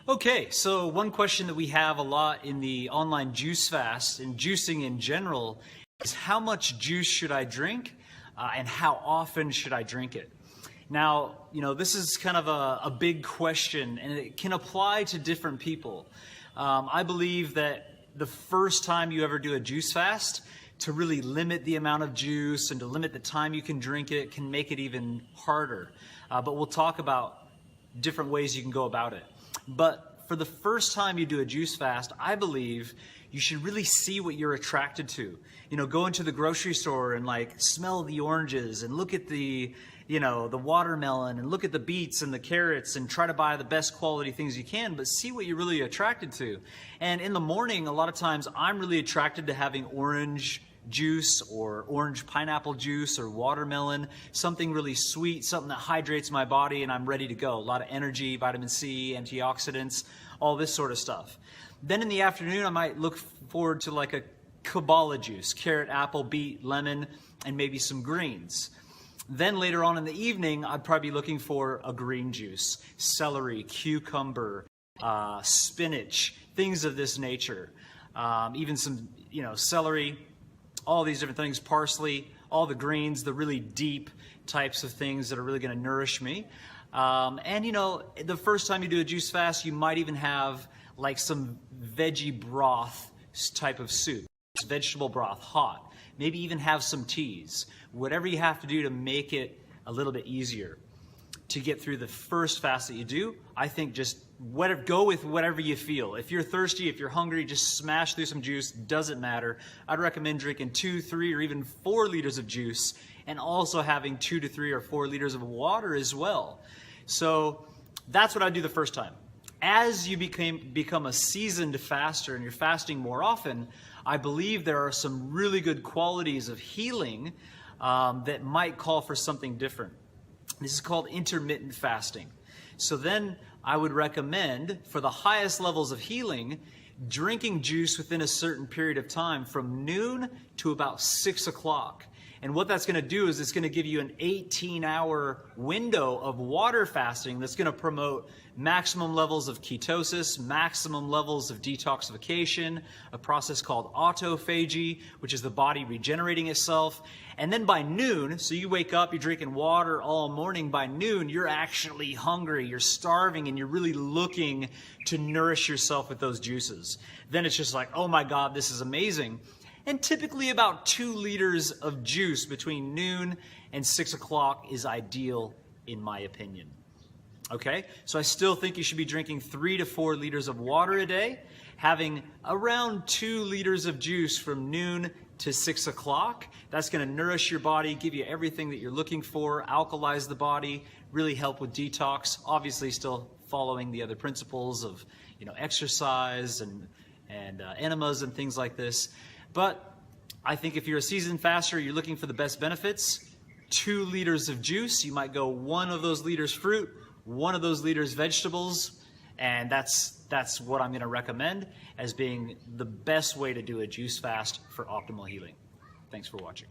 Okay, so one question that we have a lot in the online juice fast and juicing in general is how much juice should I drink and how often should I drink it? Now, this is kind of a big question and it can apply to different people. I believe that the first time you ever do a juice fast, to really limit the amount of juice and to limit the time you can drink it can make it even harder. But we'll talk about different ways you can go about it. But for the first time you do a juice fast, I believe you should really see what you're attracted to. Go into the grocery store and smell the oranges and look at the watermelon and look at the beets and the carrots and try to buy the best quality things you can, but see what you're really attracted to. And in the morning, a lot of times I'm really attracted to having orange juice or orange pineapple juice or watermelon, something really sweet, something that hydrates my body and I'm ready to go. A lot of energy, vitamin C, antioxidants, all this sort of stuff. Then in the afternoon, I might look forward to a Kabbalah juice, carrot, apple, beet, lemon, and maybe some greens. Then later on in the evening, I'd probably be looking for a green juice, celery, cucumber, spinach, things of this nature. Even some, celery, all these different things, parsley, all the greens, the really deep types of things that are really going to nourish me. The first time you do a juice fast, you might even have some veggie broth type of soup, vegetable broth, hot. Maybe even have some teas. Whatever you have to do to make it a little bit easier to get through the first fast that you do. I think just go with whatever you feel. If you're thirsty, if you're hungry, just smash through some juice, doesn't matter. I'd recommend drinking 2, 3, or even 4 liters of juice and also having 2 to 3 or 4 liters of water as well. So that's what I do the first time. As you become a seasoned faster and you're fasting more often, I believe there are some really good qualities of healing that might call for something different. This is called intermittent fasting. So then I would recommend, for the highest levels of healing, drinking juice within a certain period of time from noon to about 6 o'clock. And what that's going to do is it's going to give you an 18-hour window of water fasting that's going to promote maximum levels of ketosis, maximum levels of detoxification, a process called autophagy, which is the body regenerating itself. And then by noon, so you wake up, you're drinking water all morning, by noon, you're actually hungry, you're starving, and you're really looking to nourish yourself with those juices. Then it's just oh my God, this is amazing. And typically about 2 liters of juice between noon and 6 o'clock is ideal, in my opinion. Okay, so I still think you should be drinking 3 to 4 liters of water a day, having around 2 liters of juice from noon to 6 o'clock. That's going to nourish your body, give you everything that you're looking for, alkalize the body, really help with detox. Obviously still following the other principles of exercise and enemas and things like this. But I think if you're a seasoned faster, you're looking for the best benefits, 2 liters of juice. You might go 1 of those liters fruit, 1 of those liters vegetables, and that's what I'm going to recommend as being the best way to do a juice fast for optimal healing. Thanks for watching.